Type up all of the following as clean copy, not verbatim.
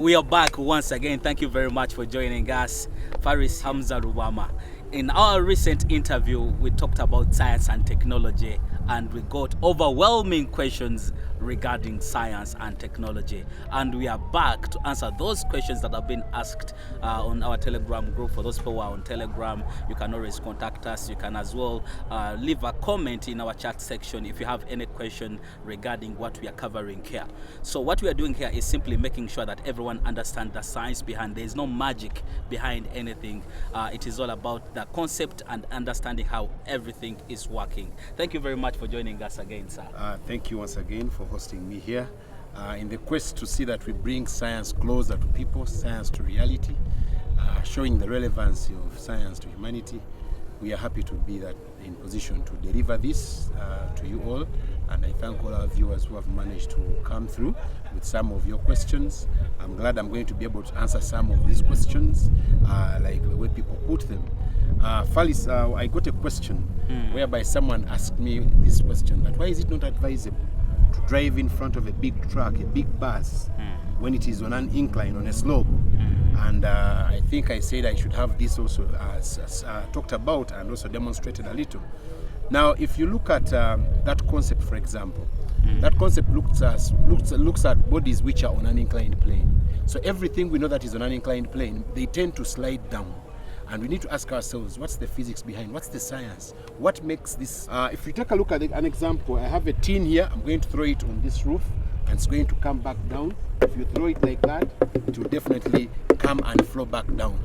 We are back once again. Thank you very much for joining us, Faris Hamza Rubama. In our recent interview, we talked about science and technology, and we got overwhelming questions regarding science and technology. And we are back to answer those questions that have been asked on our Telegram group. For those people who are on Telegram, you can always contact us. You can as well leave a comment in our chat section if you have any question regarding what we are covering here. So what we are doing here is simply making sure that everyone understands the science behind. There is no magic behind anything. It is all about the concept and understanding how everything is working. Thank you very much for joining us again, sir. Thank you once again for hosting me here in the quest to see that we bring science closer to people, science to reality, showing the relevancy of science to humanity. We are happy to be in position to deliver this to you all, and I thank all our viewers who have managed to come through with some of your questions. I'm glad I'm going to be able to answer some of these questions like the way people put them. Faris, I got a question whereby someone asked me this question, that why is it not advisable to drive in front of a big truck, a big bus, when it is on an incline, on a slope? And I think I said I should have this also talked about and also demonstrated a little. Now, if you look at that concept, for example, that concept looks at bodies which are on an inclined plane. So everything we know that is on an inclined plane, they tend to slide down. And we need to ask ourselves, what's the physics behind? What's the science? What makes this? If you take a look at an example, I have a tin here. I'm going to throw it on this roof, and it's going to come back down. If you throw it like that, it will definitely come and flow back down.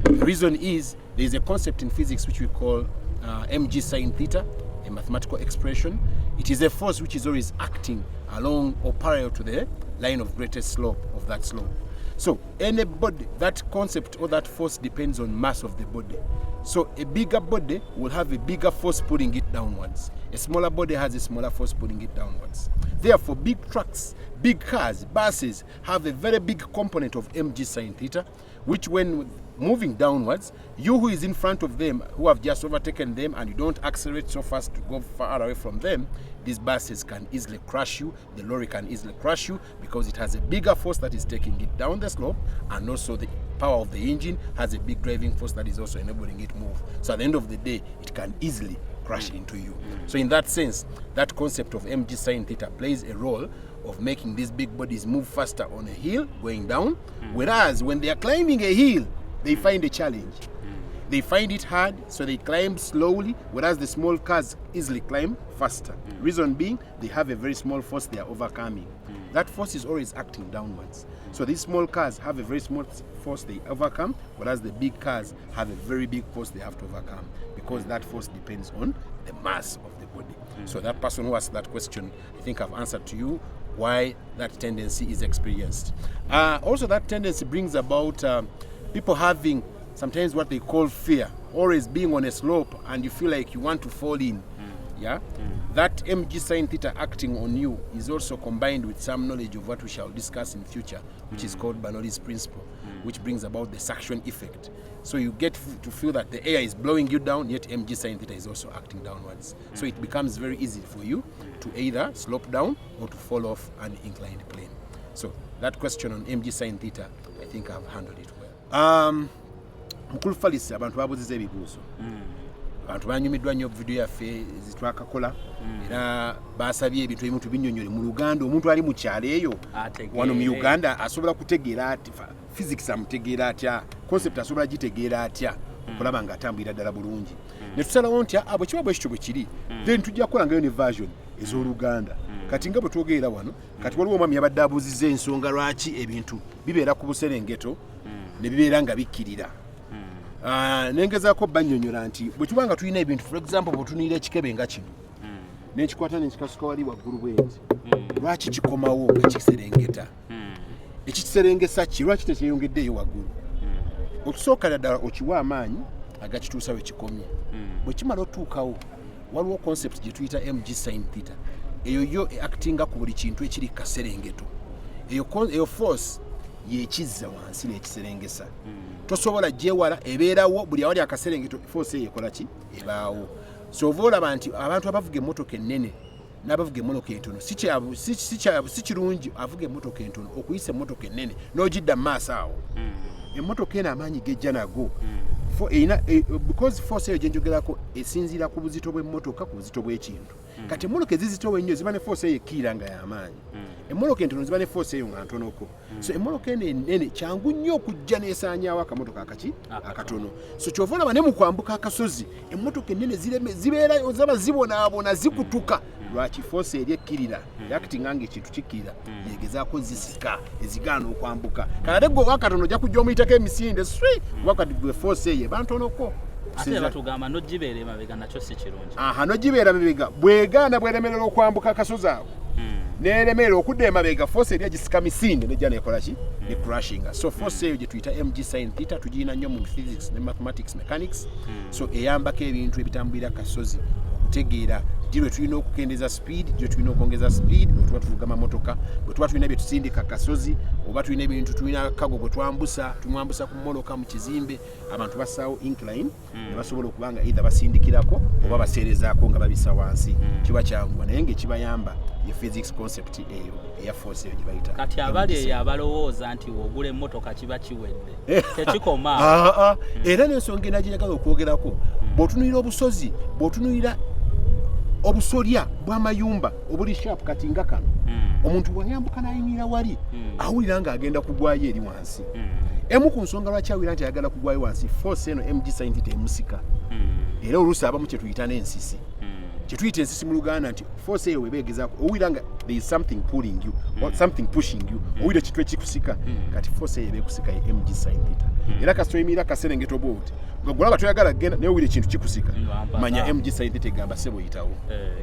The reason is there's a concept in physics which we call mg sine theta, a mathematical expression. It is a force which is always acting along or parallel to the line of greatest slope of that slope. So any body, that concept or that force depends on mass of the body. So a bigger body will have a bigger force pulling it downwards. A smaller body has a smaller force pulling it downwards. Therefore, big trucks, big cars, buses have a very big component of mg sine theta, which when moving downwards, you who is in front of them, who have just overtaken them, and you don't accelerate so fast to go far away from them, these buses can easily crash you, the lorry can easily crash you, because it has a bigger force that is taking it down the slope, and also the power of the engine has a big driving force that is also enabling it to move. So at the end of the day, it can easily crash into you. So in that sense, that concept of mg sine theta plays a role of making these big bodies move faster on a hill going down, whereas when they are climbing a hill, they find a challenge. They find it hard, so they climb slowly, whereas the small cars easily climb faster. Reason being, they have a very small force they are overcoming. That force is always acting downwards. So these small cars have a very small force they overcome, whereas the big cars have a very big force they have to overcome, because that force depends on the mass of the body. So that person who asked that question, I think I've answered to you why that tendency is experienced. Also, that tendency brings about people having sometimes what they call fear, always being on a slope and you feel like you want to fall in. Yeah, that mg sine theta acting on you is also combined with some knowledge of what we shall discuss in future, which is called Bernoulli's principle, which brings about the suction effect. So you get to feel that the air is blowing you down, yet mg sine theta is also acting downwards. So it becomes very easy for you to either slope down or to fall off an inclined plane. So that question on mg sine theta, I think I've handled it well. Mukulu Faris, abantu babuziza ebibuuzo. Abantu banyumiddwa nnyo video yaffe zitwakakola, era basabye ebintu ebimu tubinnyonnyole mu Luganda. Omuntu ali mu kyalo eyo wano mu Uganda asobola kutegeera ati physics amutegeera atya, concept asobola gitegeera atya, okulaba nga atambulira ddala bulungi. Ne tusalawo nti bwe kiba bwe kityo bwe kiri, then tujja kukolangayo ne version ez'Oluganda. Kati nga bwe twogerera wano, kati waliwo omwami yabadde abuuzizza ensonga lwaki ebintu bibeera ku Buserengeto ne bibeera nga bikkirira. Nengezaako bannyonnyola nti bwe tuba nga tulina ebintu, for example bwe tunira ekikebe nga kino n'ekikwata n'ekikasuka wali waggulu bwenti, lwaki kikomawo nga kiserengeta? Ekikiserengesa ki? Lwaki tekyeyongeddeeyo waggulu? Okusooka ddala okiwa amaanyi agakituusa we kikomye. Bwe kimala otuukawo, waliwo concept gye tuyita mg sine theta. Eyo yo actinga ku buli kintu ekiri kaserengeto. Eyo force yekizza wansi n'ekiserengesa. Tosobola gyewala, ebeerawo, buli awali akaserengeto force eyo ekola ki? Ebaawo. So oba olaba nti abantu abavuga emmotoka ennene n'abavuga emmotoka entono si kirungi avuga emmotoka entono okuyisa emmotoka ennene n'ogidda mu maaso awo emmotoka eno amaanyi gejja nago because force eyo gyenjogerako esinziira ku buzito bw'emmotoka ku buzito bw'ekintu kati emmotoka ezizitowo ennyo ziba ne force eyo ekkiira nga y'amaanyi emmotoka entono ziba ne force eyo nga ntonoko so emmotoka eno ennene kyangu nnyo okujja n'esaanyaawo akamotoka akatono so kyova olaba ne mu kwambuka akasozi emmotoka ennene zibeera zaba zibonaabona zikutuka lwaki force eri ekkirira yakitinga ng'ekintu kikkirira yegezaako zisika ezigaana okwambuka kale gwe wakatono ojja kujja omuyitako emisinde wakati gwe force eyo eba ntonoko ate batugamba n'ogibeera emabega nakyo si kirungi n'ogibeera emabega bwegaana bweremerera okwambuka akasozi ako n'eremerera okudda emabega force eri agisika misinde nejja nekola ki ne crashinga so force eyo gye tuyita mg sin theta tugirina nnyo mu physics ne mathematics mechanics so eyambako ebintu ebitambulira kasozi okutegeera gye tulina okukendeza speed gye tulina okwongeza speed bwe tuba tuvuga mamotoka bwe tuba tulina bye tusindika kasozi oba tulina ebintu tulina kago gwe tumwambusa ku mmoloka mu kizimbe abantu bassaawo incline ne basobola okubanga either basindikirako oba baseerezaako nga babisa wansi kiba kyanguwa naye ng'ekibayamba ye physics concept eyo eya force eyo gye bayita kati abali eyo abalowooza nti ogula emmotoka kiba kiwedde tekikoma era n'ensonga enagiyagala okwogerako bw'otunulira obusozi bw'otunulira obusolya bw'amayumba obuli sharp kati nga kano omuntu bw'ayambuka n'ayimirira wali awulira ng'agenda kugwayo eri wansi emu ku nsonga lwaki awulira nti ayagala kugwayo wansi force eno mg sin theta emusika era oluusi abamu kye tuyita n'ensisi kye tuyita ensisi mu Luganda nti force eyo weba egezaako owulira nga there is something pulling you or something pushing you owulira kitu ekikusika kati force eyo eba ekusika ye mg sin theta era kasita oyimirira kaserengeta oba oti gwolaba toyagala kgenda naye owulira ekintu kikusika manya mg sin theta egamba sebo yitawo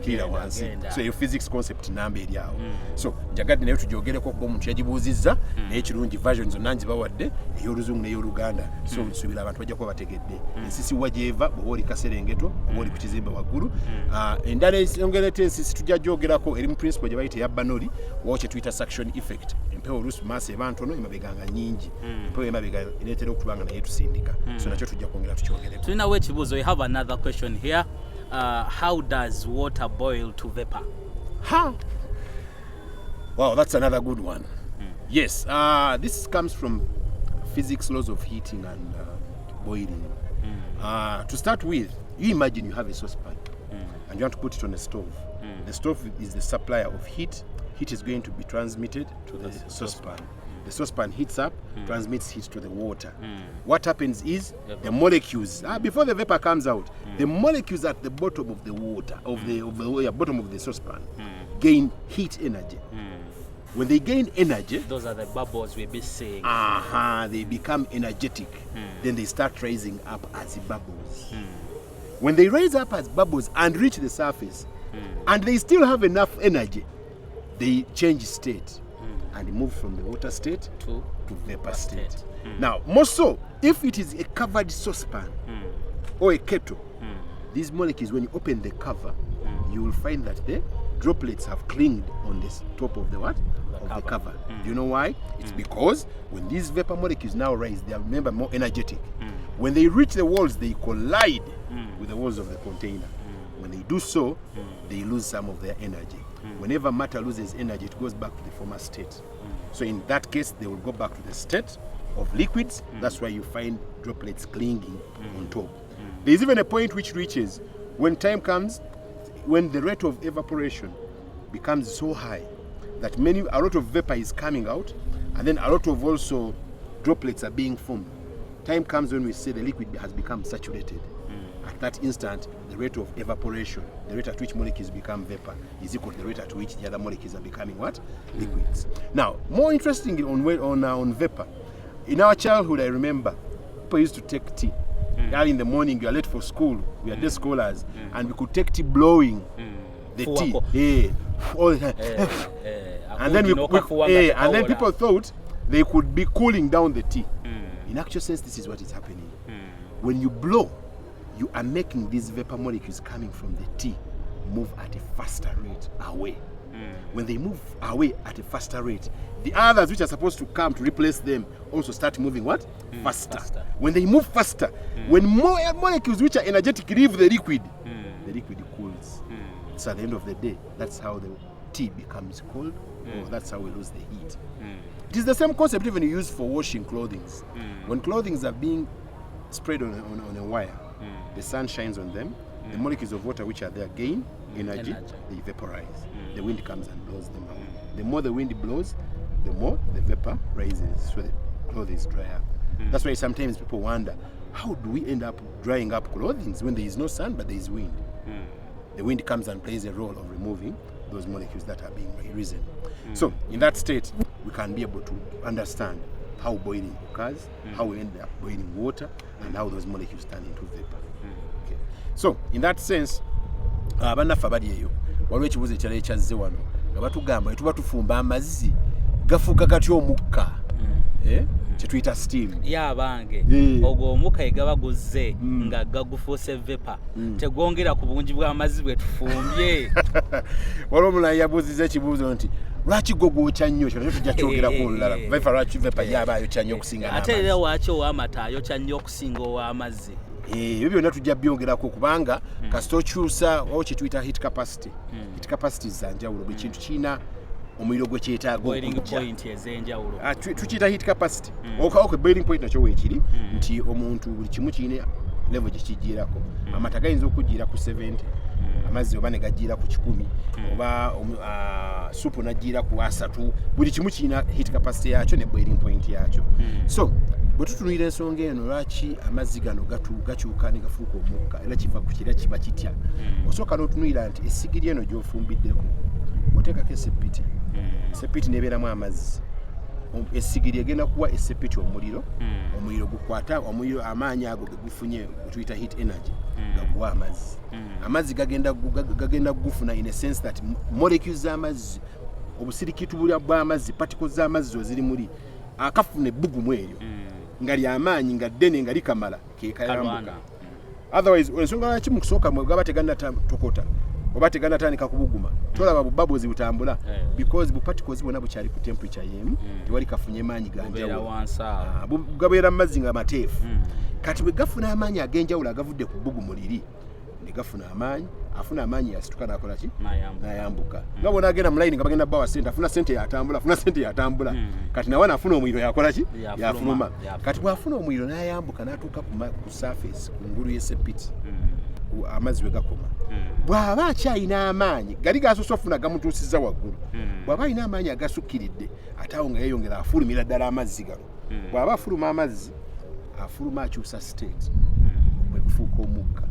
kiira wansi so eyo physics concept namba eri awo so njagadde naye tugyogereko kuba omuntu yagibuuzizza naye kirungi version zonna ngibawadde ey'oluzungu n'ey'oluganda so nsuubira abantu bajja kuba bategedde ensisi wa gyeva bw'oba oli kaserengeto oba oli ku kizimbe waggulu endala ensongerete ensisi tujja gyogerako eri mu principle gye bayita eya banoli wawo kye tuyita suction effect empewo oluusi maaso eba ntono emabega nga nnyingi empewo emabega ereetera okutuba nga naye tusindika so nakyo tujja kwongera tukyogereko tulinawo ekibuuzo we have another question here how does water boil to vapor wow that's another good one yes this comes from physics laws of heating and boiling to start with you imagine you have a saucepan and you want to put it on a stove the stove is the supplier of heat is going to be transmitted to the saucepan the saucepan heats up transmits heat to the water what happens is the molecules before the vapor comes out the molecules at the bottom of the water of the bottom of the saucepan gain heat energy when they gain energy those are the bubbles we'll be seeing they become energetic then they start rising up as bubbles when they rise up as bubbles and reach the surface and they still have enough energy they change state and move from the water state to vapor state. Now, more so, if it is a covered saucepan or a kettle, these molecules, when you open the cover, you will find that the droplets have clinged on the top of the what? The cover. Do you know why? It's because when these vapor molecules now rise, they are, remember, more energetic. When they reach the walls, they collide with the walls of the container. When they do so, they lose some of their energy. Whenever matter loses energy, it goes back to the former state. So in that case, they will go back to the state of liquids. That's why you find droplets clinging on top. There's even a point which reaches when time comes, when the rate of evaporation becomes so high that a lot of vapor is coming out, and then a lot of also droplets are being formed. Time comes when we say the liquid has become saturated. At that instant, the rate of evaporation, the rate at which molecules become vapor, is equal to the rate at which the other molecules are becoming what? Liquids. Now, more interestingly on vapor, in our childhood, I remember people used to take tea. Early in the morning, you are late for school, we are day scholars, and we could take tea blowing the tea. All the time. And then people thought they could be cooling down the tea. In actual sense, this is what is happening. When you blow, you are making these vapor molecules coming from the tea move at a faster rate away. When they move away at a faster rate, the others which are supposed to come to replace them also start moving what? Faster. When they move faster, when more molecules which are energetic leave the liquid cools. So at the end of the day, that's how the tea becomes cold, or that's how we lose the heat. It is the same concept even you use for washing clothing. When clothing are being spread on a wire, the sun shines on them, the molecules of water which are there gain energy, they vaporize. The wind comes and blows them away. The more the wind blows, the more the vapor rises, so the clothes dry up. That's why sometimes people wonder, how do we end up drying up clothing when there is no sun but there is wind? The wind comes and plays a role of removing those molecules that are being risen. So in that state, we can be able to understand how boiling occurs, how we end up boiling water, and how those molecules turn into vapor. Okay. So in that sense, abannaffe abali eyo waliwo ekibuuzo ekirala ekyazze wano nga batugamba tuba tufumba amazzi gafuuka gatya omukka kyetuyita steam yabange ogwo omukka egaba guzze nga gagufuuse vapor tegwongera ku bungi bw'amazzi bwe tufumbye. waliwo omulala yabuuzizza ekibuuzo nti lwaki gwe gwokya nnyo kino tujja kyogerako olulala lwaki vapor yaba ayokya nnyo okusinga n'amazzi ate era waaki ow'amata ayokya nnyo okusinga ow'amazzi. Ebyo byonna tujja byongerako kubanga kasita okyusa wawo kyetuyita heat capacity. Heat capacity za njawulo buli kintu kirina omuliro gwe kyetaaga okujja. Tukiyita heat capacity. Boiling point nakyo weekiri nti omuntu buli kimu kirina level gye kijjiirako. Amata gayinza okujjiira ku 70, amazzi oba ne gajjiira ku 10, oba supu n'ajjiira ku 3. Buli kimu kirina heat capacity yakyo ne boiling point yakyo. So bwe tutunulira ensonga eno lwaki amazzi gano gakyuka ne gafuuka omukka era kiva ku kira kiba kitya, osooka n'otunulira nti essigiri eno gy'ofumbiddeko oteekako esepiti, esepiti n'ebeeramu amazzi, essigiri egenda kuwa esepiti omuliro, omuliro gukwata amaanyi ago ge gufunye tuyita heat energy gaguwa amazzi. Amazzi gagenda gufuna in a sense that molecules z'amazzi, obusirikitu bw'amazzi, particles z'amazzi oziri muli akafuna ebbugumu eryo nga lyamaanyi nga ddene nga likamala kekayambuka. Otherwise ensonga lwaki mu kusooka mwe gaba tegannatokota oba tegannatandika kubuguma tolaba bubabbles butambula because bu particles bonna bukyali ku temperature y'emu, tewali kafunye maanyi ganjawulo, gabeera mu mazzi nga mateefu. Kati bwe gafuna amaanyi ag'enjawulo agavudde ku bbugumu liri ne gafuna amaanyi, afuna amaanyi yasituka n'akola ki? N'ayambuka. Nga bona agenda mu line nga bagenda bawa ssente, afuna ssente yatambula, kati nawe n'afuna omuliro yakola ki? Yafuluma. Kati bw'afuna omuliro n'ayambuka n'atuuka ku surface, ku ngulu y'esepiti, amazzi we gakoma. Bw'aba akyalina amaanyi gali gasoose ofuna gamutuusizza waggulu, bw'aba alina amaanyi agasukkiridde ate awo nga yeeyongera afulumira ddala amazzi gano. Bw'aba afuluma amazzi, afuluma akyusa state bwe kufuuka omukka.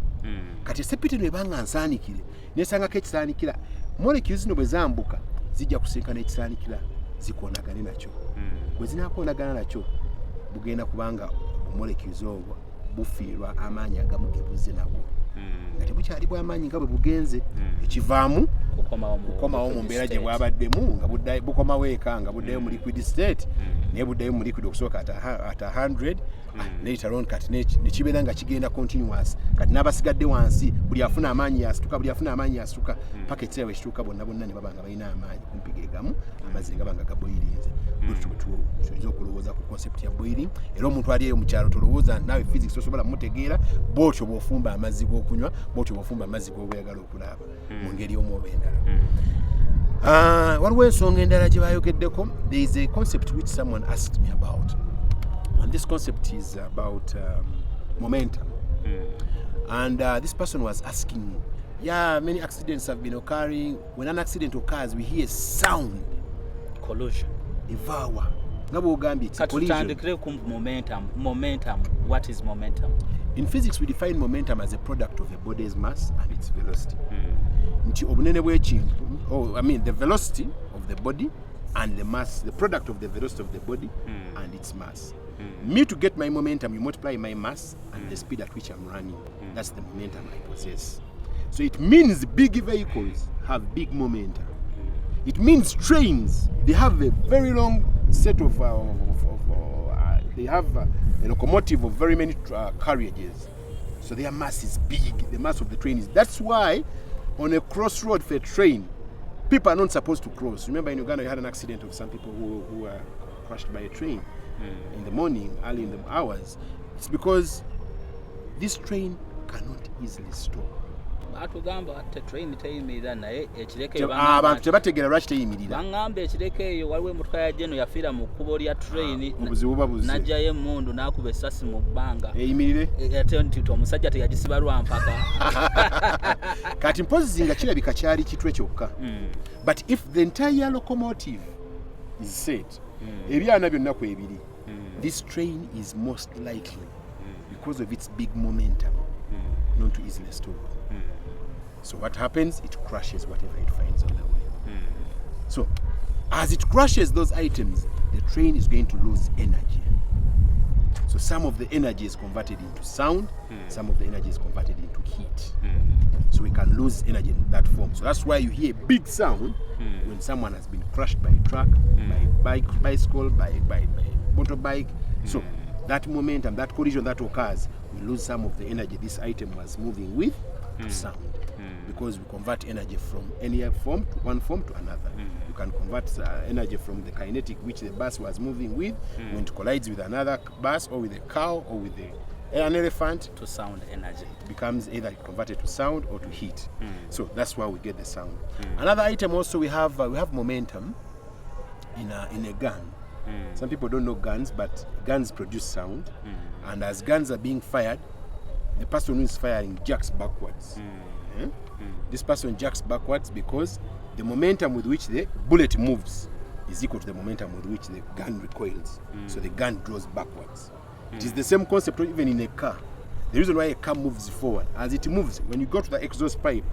Kati esepiti eno ebanga nsaanikire nesangako ekisaanikira, molecules zino bwe zambuka zijja kusinkana ekisaanikira zikoonagane nakyo. Bwe zinaakoonagana nakyo bugenda kubanga molecules obwo bufiirwa amaanyi agamu ge buzze nabwo. Kati bukyali bw'amaanyi nga bwe bugenze ekivaamu kukomawo mu mbeera gye bwabaddemu nga bukomawo eka nga buddayo mu liquid state, naye buddayo mu liquid okusooka at 100 later on kati nekibeera nga kigenda continuous. Kati n'abasigadde wansi buli afuna amaanyi yasituka paka ekiseera bwe kituuka bonna ne baba nga balina amaanyi kumpi ge gamu, amazzi nga banga gaboirinze. Tuyinza okulowooza ku concept ya boiling, era omuntu ali eyo mu kyalo tolowooza naawe physics osobola mutegeera bw'otyo bw'ofumba amazzi g'okunywa, bw'otyo bw'ofumba amazzi g'oyagala okunaaba mu ngeri y'omu oba endala. Waliwo ensonga endala gye bayogeddeko. There is a concept which someone asked me about, and this concept is about momentum. And this person was asking, many accidents have been occurring. When an accident occurs, we hear sound. Collision. Evawa. Katutandikire ku momentum. What is momentum? In physics, we define momentum as a product of a body's mass and its velocity. Nti obunene bw'ekintu, the velocity of the body and the mass, the product of the velocity of the body and its mass. Me, to get my momentum, you multiply my mass and the speed at which I'm running. That's the momentum I possess. So it means big vehicles have big momentum. It means trains, they have a very long set of they have a locomotive of very many carriages. So their mass is big, the mass of the train is. That's why on a crossroad for a train, people are not supposed to cross. Remember in Uganda you had an accident of some people who were crushed by a train in the morning, early in the hours. It's because this train cannot easily stop. batugamba train teyimirira naye ekireke abantu tebategeera lwaki teyimirira. Bangamba ekireke eyo waliwo emmotoka ya Jeno yafiira mu kkubo lya train obuzibu babuze najjayo emmundu n'akuba essasi mu bbanga eyimirire ate nti omusajja teyagisiba lwampaka kati mpozi nga kirabika kyali kitwe kyokka but if the entire locomotive is set ebyana byonna ku ebiri this train is most likely because of its big momentum not to easily stop. So what happens? It crushes whatever it finds on the way. So as it crushes those items, the train is going to lose energy. So some of the energy is converted into sound, some of the energy is converted into heat. So we can lose energy in that form. So that's why you hear a big sound when someone has been crushed by a truck, by a bicycle, by motorbike. So that momentum, that collision that occurs, we lose some of the energy this item was moving with to sound. Because we convert energy from any form to one form to another. You can convert energy from the kinetic which the bus was moving with when it collides with another bus or with a cow or with an elephant to sound energy. It becomes either converted to sound or to heat. So that's why we get the sound. Another item also we have momentum in a gun. Some people don't know guns, but guns produce sound. And as guns are being fired, the person who is firing jacks backwards. This person jacks backwards because the momentum with which the bullet moves is equal to the momentum with which the gun recoils. So the gun draws backwards. It is the same concept even in a car. The reason why a car moves forward, as it moves, when you go to the exhaust pipe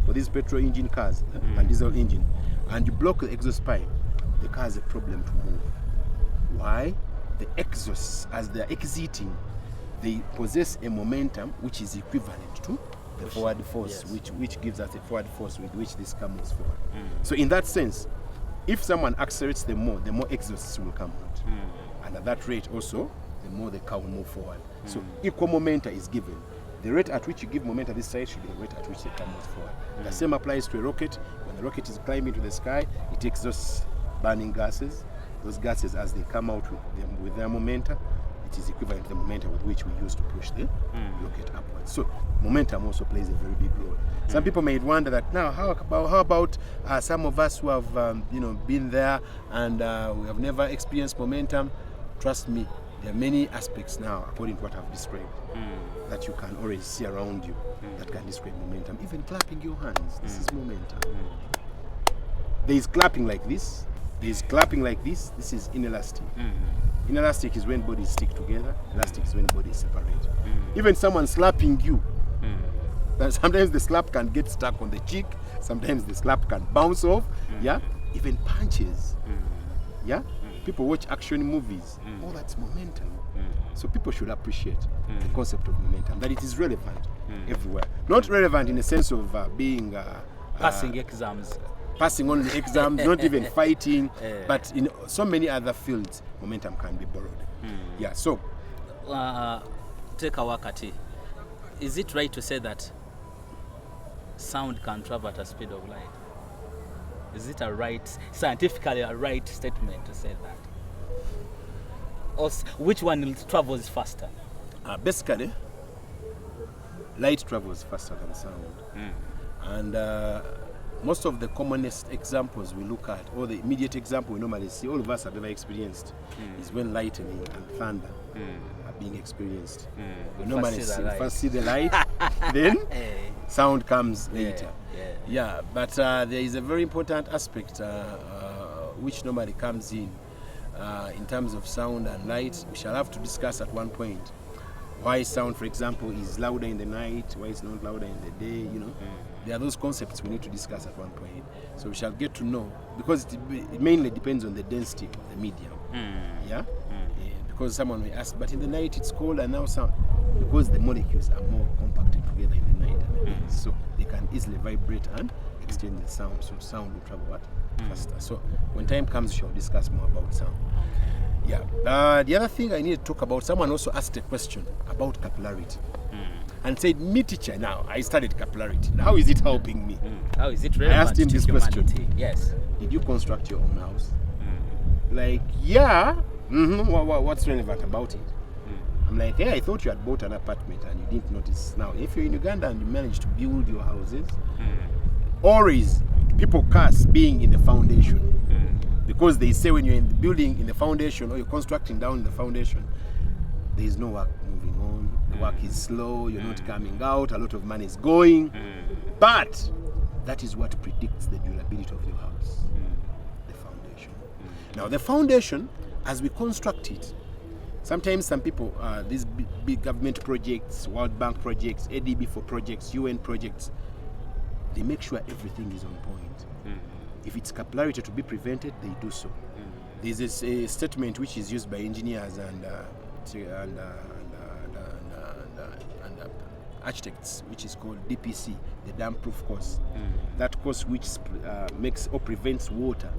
for these petrol engine cars and diesel engine, and you block the exhaust pipe, the car has a problem to move. Why? The exhausts, as they are exiting, they possess a momentum which is equivalent to the forward force, which gives us a forward force with which this car moves forward. So in that sense, if someone accelerates the more exhausts will come out. And at that rate also, the more the car will move forward. So equal momentum is given. The rate at which you give momentum this side should be the rate at which the car moves forward. The same applies to a rocket. When the rocket is climbing to the sky, it takes those burning gases. Those gases, as they come out with their momentum, it is equivalent to the momentum with which we use to push the rocket upwards. So momentum also plays a very big role. Some people may wonder that now, how about some of us who have been there and we have never experienced momentum? Trust me, there are many aspects now, according to what I've described, that you can already see around you that can describe momentum. Even clapping your hands, this is momentum. There is clapping like this. There is clapping like this. This is inelastic. Inelastic is when bodies stick together. Elastic is when bodies separate. Even someone slapping you, sometimes the slap can get stuck on the cheek. Sometimes the slap can bounce off. Yeah. Even punches. Yeah. People watch action movies. All that's momentum. So people should appreciate the concept of momentum, that it is relevant everywhere. Not relevant in the sense of being passing exams. Passing on the exams, not even fighting, but in so many other fields, momentum can be borrowed. Yeah, so. Take a wakati. Is it right to say that sound can travel at a speed of light? Is it scientifically a right statement to say that? Or which one travels faster? Basically, light travels faster than sound. And most of the commonest examples we look at, or the immediate example we normally see, all of us have ever experienced, is when lightning and thunder are being experienced. We normally first see the light, then sound comes later. But there is a very important aspect which normally comes in terms of sound and light. We shall have to discuss at one point why sound, for example, is louder in the night, why it's not louder in the day, There are those concepts we need to discuss at one point. So we shall get to know, because it mainly depends on the density of the medium. Because someone may ask, but in the night it's cold and now sound. Because the molecules are more compacted together in the night and the day. So they can easily vibrate and extend the sound. So sound will travel faster. So when time comes, we shall discuss more about sound. The other thing I need to talk about, someone also asked a question about capillarity. And said, me teacher, now I studied capillarity. How is it helping me? How is it relevant? I asked him this question. Yes. Did you construct your own house? Like, yeah. What's relevant about it? I'm like, hey, I thought you had bought an apartment and you didn't notice. Now, if you're in Uganda and you manage to build your houses, always people curse being in the foundation. Because they say when you're in the building in the foundation or you're constructing down in the foundation, there is no work moving on. The work is slow, you're not coming out, a lot of money is going. But that is what predicts the durability of your house, the foundation. Now the foundation, as we construct it, sometimes some people, these big government projects, World Bank projects, ADB for projects, UN projects, they make sure everything is on point. If it's capillarity to be prevented, they do so. There's a statement which is used by engineers and architects, which is called DPC, the dam-proof course. That course which makes or prevents water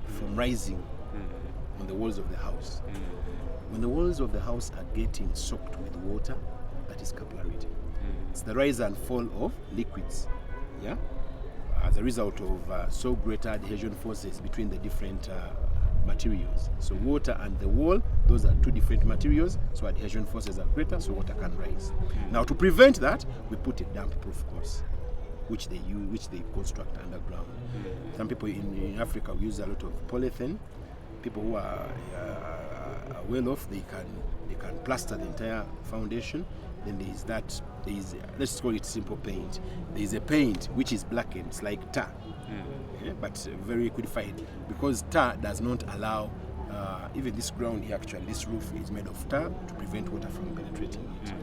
from rising on the walls of the house. When the walls of the house are getting soaked with water, that is capillarity. It's the rise and fall of liquids, yeah, as a result of so greater adhesion forces between the different materials. So water and the wall, those are two different materials, so adhesion forces are greater, so water can rise. Now to prevent that, we put a damp-proof course, which they construct underground. Some people in Africa use a lot of polythene. People who are well off, they can plaster the entire foundation. Then let's call it simple paint. There is a paint which is blackened, it's like tar, but very liquefied, because tar does not allow, even this ground here, actually, this roof is made of tar to prevent water from penetrating it.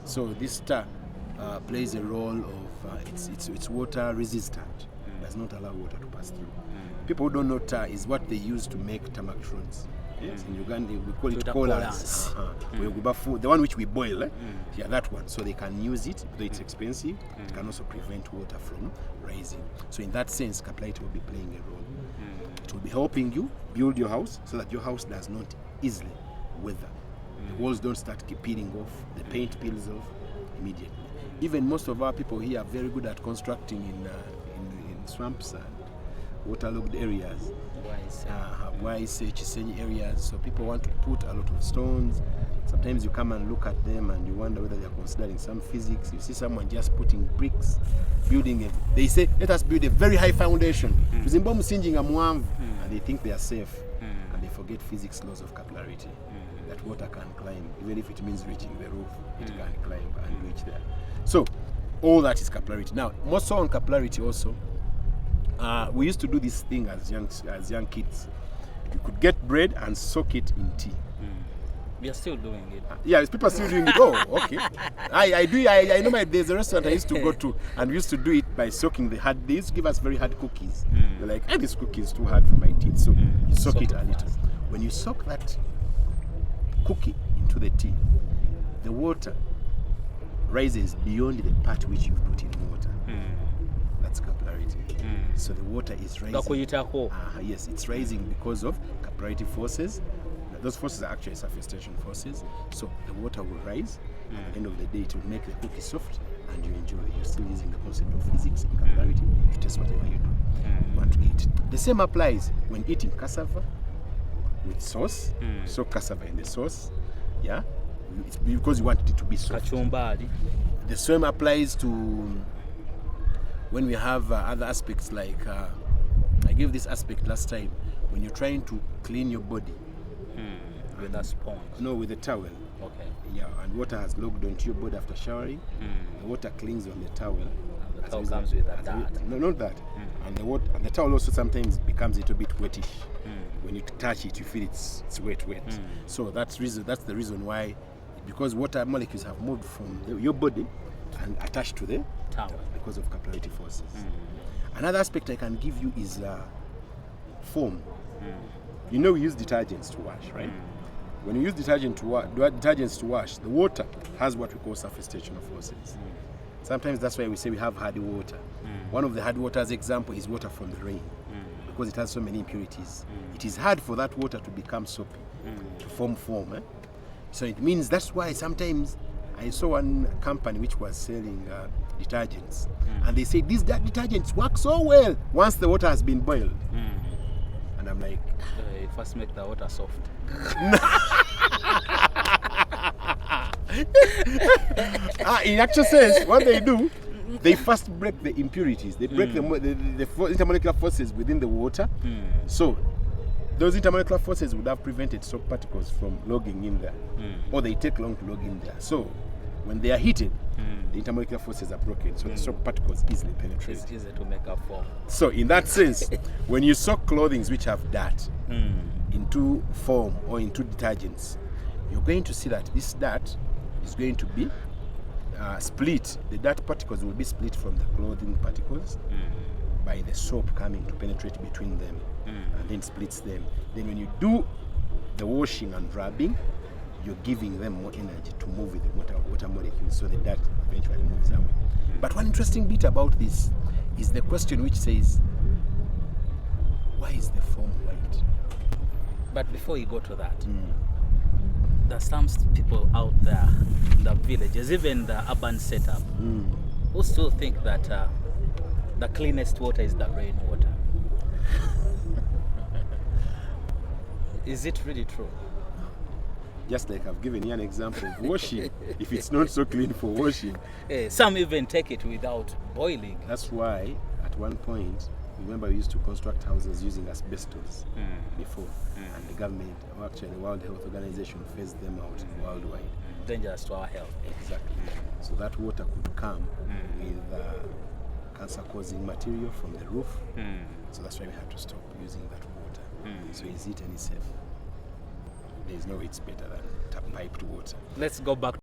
So this tar plays a role of, it's water resistant, does not allow water to pass through. People who don't know tar is what they use to make tarmac roads. Yes, in Uganda we call it colas. The one which we boil, yeah, that one. So they can use it, though it's expensive. It can also prevent water from rising. So in that sense, capillarity will be playing a role. It will be helping you build your house so that your house does not easily weather. The walls don't start peeling off, the paint peels off immediately. Even most of our people here are very good at constructing in swamps and waterlogged areas. Areas. So people want to put a lot of stones. Sometimes you come and look at them and you wonder whether they are considering some physics. You see someone just putting bricks, building it. They say, let us build a very high foundation. And they think they are safe. And they forget physics laws of capillarity. That water can climb. Even if it means reaching the roof, it can climb and reach there. So all that is capillarity. Now, more so on capillarity also, we used to do this thing as young kids. You could get bread and soak it in tea. We are still doing it. Yeah, people are still doing it. Oh, okay. I know there's a restaurant I used to go to, and we used to do it by soaking they used to give us very hard cookies. They're like, this cookie is too hard for my teeth, so you soak it a little. When you soak that cookie into the tea, the water rises beyond the part which you've put in water. That's capillarity. So the water is rising. Yes, it's rising because of capillarity forces. Those forces are actually surface tension forces. So the water will rise. At the end of the day, it will make the cookie soft and you enjoy. You're still using the concept of physics and capillarity to test whatever you do. You want to eat. The same applies when eating cassava with sauce. So cassava in the sauce. Yeah. It's because you want it to be soft. The same applies to when we have other aspects like, I gave this aspect last time, when you're trying to clean your body. With a sponge? No, with a towel. Okay. Yeah, and water has logged onto your body after showering. The water clings on the towel. And the towel comes with that. No, not that. And the towel also sometimes becomes a little bit wettish. When you touch it, you feel it's wet. So that's the reason why, because water molecules have moved from your body and attached to the towel because of capillarity forces. Another aspect I can give you is foam. You know we use detergents to wash, right? When you use detergents to wash, the water has what we call surface tension forces. Sometimes that's why we say we have hard water. One of the hard waters example is water from the rain, because it has so many impurities. It is hard for that water to become soapy, to form foam. So it means that's why sometimes I saw one company which was selling detergents, and they say these detergents work so well once the water has been boiled. And I'm like, first make the water soft. In actual sense, what they do, they first break the impurities. They break the intermolecular forces within the water. So those intermolecular forces would have prevented soap particles from logging in there, or they take long to log in there. So when they are heated, the intermolecular forces are broken, so the soap particles easily penetrate. It's easy to make a foam. So in that sense, when you soak clothing which have dirt into foam or into detergents, you're going to see that this dirt is going to be split. The dirt particles will be split from the clothing particles by the soap coming to penetrate between them and then splits them. Then when you do the washing and rubbing, you're giving them more energy to move with the water molecules, so the dirt eventually moves away. But one interesting bit about this is the question which says, why is the foam white? But before you go to that, there's some people out there in the villages, even the urban setup, who still think that the cleanest water is the rainwater. Is it really true? Just like I've given you an example of washing, if it's not so clean for washing. Some even take it without boiling. That's why at one point, remember we used to construct houses using asbestos before, and the government, or actually the World Health Organization, phased them out worldwide. Dangerous to our health. Exactly. So that water could come with cancer-causing material from the roof. So that's why we had to stop using that water. So is it any safe? There is no way it's better than tap piped water. Let's go back